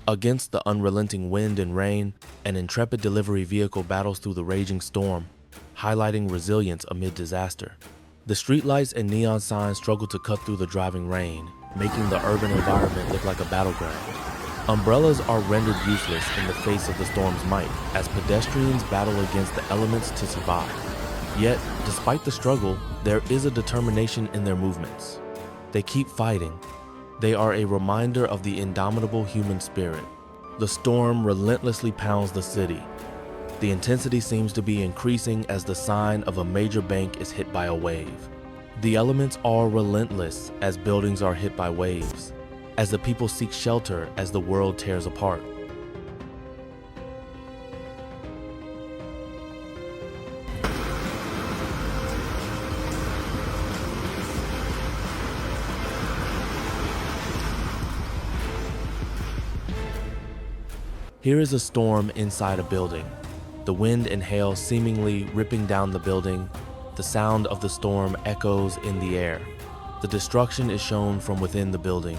Against the unrelenting wind and rain, an intrepid delivery vehicle battles through the raging storm, highlighting resilience amid disaster. The streetlights and neon signs struggle to cut through the driving rain, making the urban environment look like a battleground. Umbrellas are rendered useless in the face of the storm's might, as pedestrians battle against the elements to survive. Yet, despite the struggle, there is a determination in their movements. They keep fighting. They are a reminder of the indomitable human spirit. The storm relentlessly pounds the city. The intensity seems to be increasing as the sign of a major bank is hit by a wave. The elements are relentless as buildings are hit by waves, as the people seek shelter as the world tears apart. Here is a storm inside a building, the wind and hail seemingly ripping down the building. The sound of the storm echoes in the air. The destruction is shown from within the building.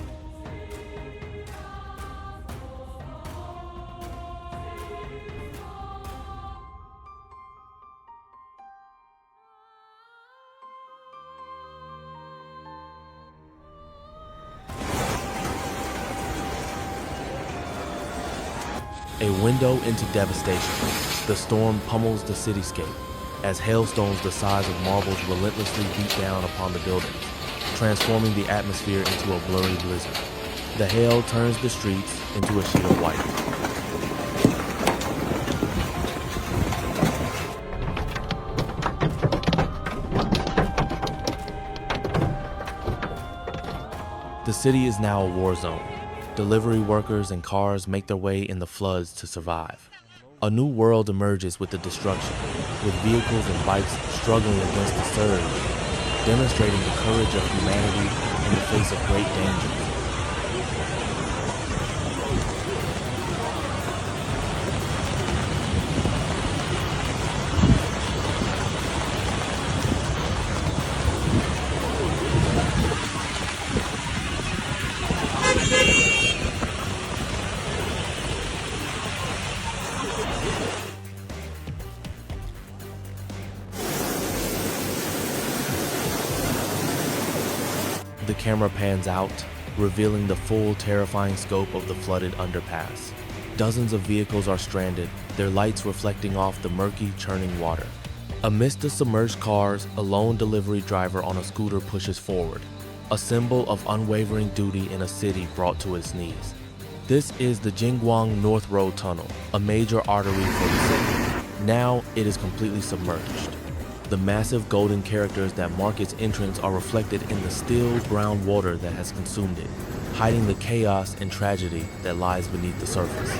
A window into devastation. The storm pummels the cityscape as hailstones the size of marbles relentlessly beat down upon the buildings, transforming the atmosphere into a blurry blizzard. The hail turns the streets into a sheet of white. The city is now a war zone. Delivery workers and cars make their way in the floods to survive. A new world emerges with the destruction, with vehicles and bikes struggling against the surge, demonstrating the courage of humanity in the face of great danger. The camera pans out, revealing the full terrifying scope of the flooded underpass. Dozens of vehicles are stranded, their lights reflecting off the murky, churning water. Amidst the submerged cars, a lone delivery driver on a scooter pushes forward, a symbol of unwavering duty in a city brought to its knees. This is the Jingguang North Road Tunnel, a major artery for the city. Now it is completely submerged. The massive golden characters that mark its entrance are reflected in the still brown water that has consumed it, hiding the chaos and tragedy that lies beneath the surface.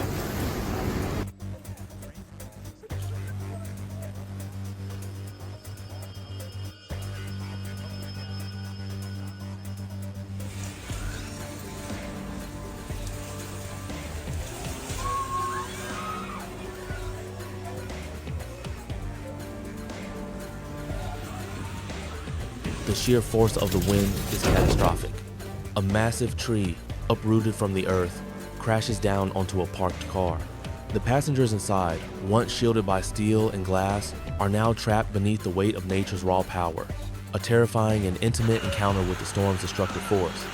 The sheer force of the wind is catastrophic. A massive tree, uprooted from the earth, crashes down onto a parked car. The passengers inside, once shielded by steel and glass, are now trapped beneath the weight of nature's raw power, a terrifying and intimate encounter with the storm's destructive force.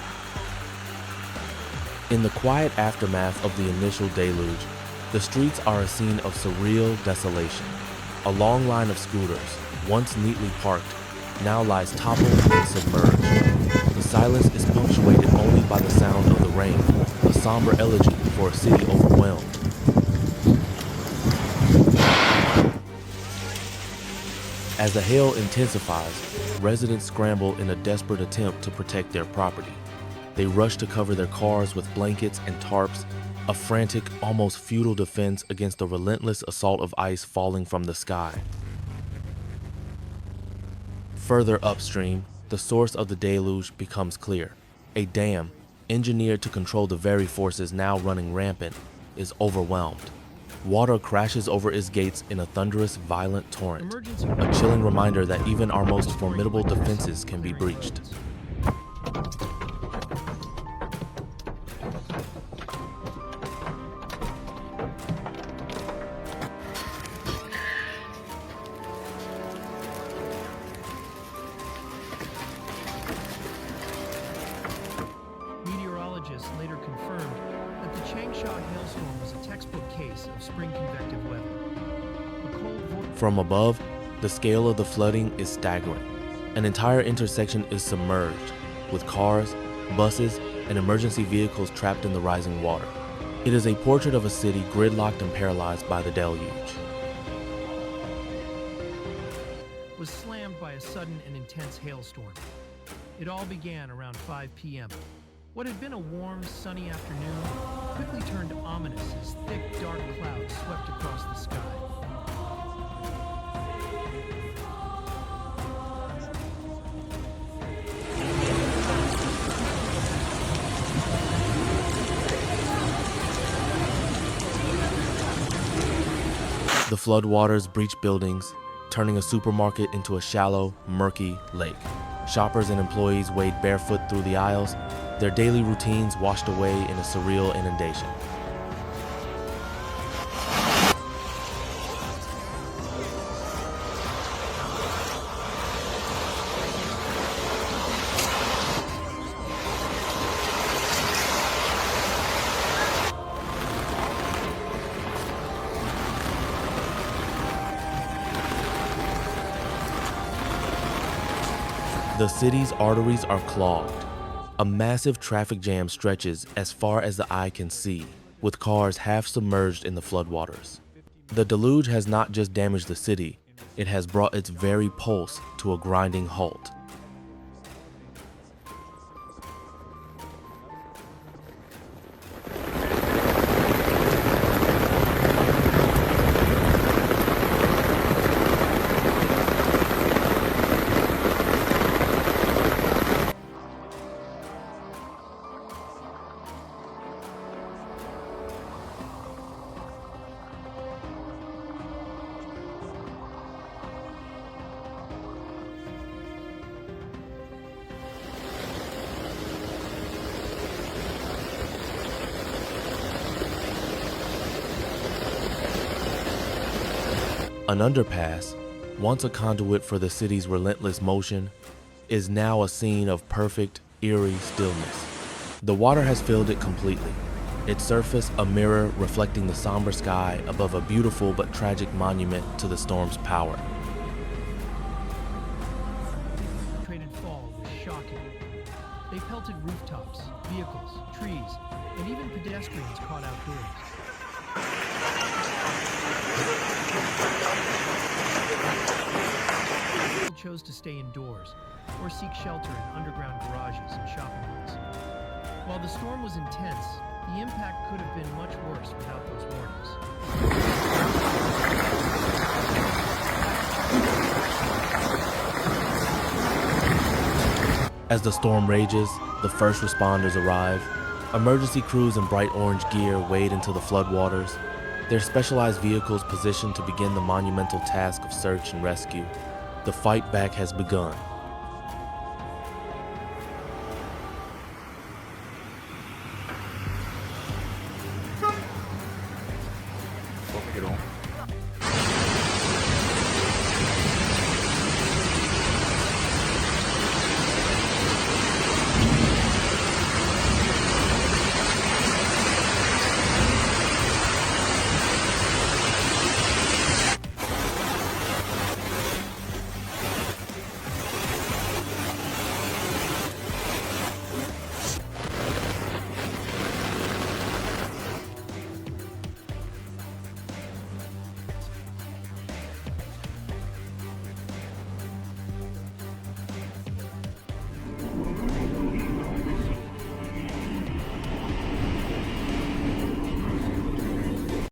In the quiet aftermath of the initial deluge, the streets are a scene of surreal desolation. A long line of scooters, once neatly parked, now lies toppled and submerged. The silence is punctuated only by the sound of the rain, a somber elegy for a city overwhelmed. As the hail intensifies, residents scramble in a desperate attempt to protect their property. They rush to cover their cars with blankets and tarps, a frantic, almost futile defense against the relentless assault of ice falling from the sky. Further upstream, the source of the deluge becomes clear. A dam, engineered to control the very forces now running rampant, is overwhelmed. Water crashes over its gates in a thunderous, violent torrent, a chilling reminder that even our most formidable defenses can be breached. slingshot hailstorm was a textbook case of spring convective weather. A cold From above, the scale of the flooding is staggering. An entire intersection is submerged, with cars, buses, and emergency vehicles trapped in the rising water. It is a portrait of a city gridlocked and paralyzed by the deluge. was slammed by a sudden and intense hailstorm. It all began around 5 p.m. What had been a warm, sunny afternoon quickly turned ominous as thick, dark clouds swept across the sky. The floodwaters breached buildings, turning a supermarket into a shallow, murky lake. Shoppers and employees wade barefoot through the aisles, their daily routines washed away in a surreal inundation. The city's arteries are clogged. A massive traffic jam stretches as far as the eye can see, with cars half submerged in the floodwaters. The deluge has not just damaged the city, it has brought its very pulse to a grinding halt. An underpass, once a conduit for the city's relentless motion, is now a scene of perfect, eerie stillness. The water has filled it completely, its surface a mirror reflecting the somber sky above a beautiful but tragic monument to the storm's power. Concentrated fall was shocking. They pelted rooftops, vehicles, trees, and even pedestrians caught outdoors. People chose to stay indoors or seek shelter in underground garages and shopping malls. While the storm was intense, the impact could have been much worse without those warnings. As the storm rages, the first responders arrive. Emergency crews in bright orange gear wade into the floodwaters, their specialized vehicles positioned to begin the monumental task of search and rescue. The fight back has begun. Fuck it all.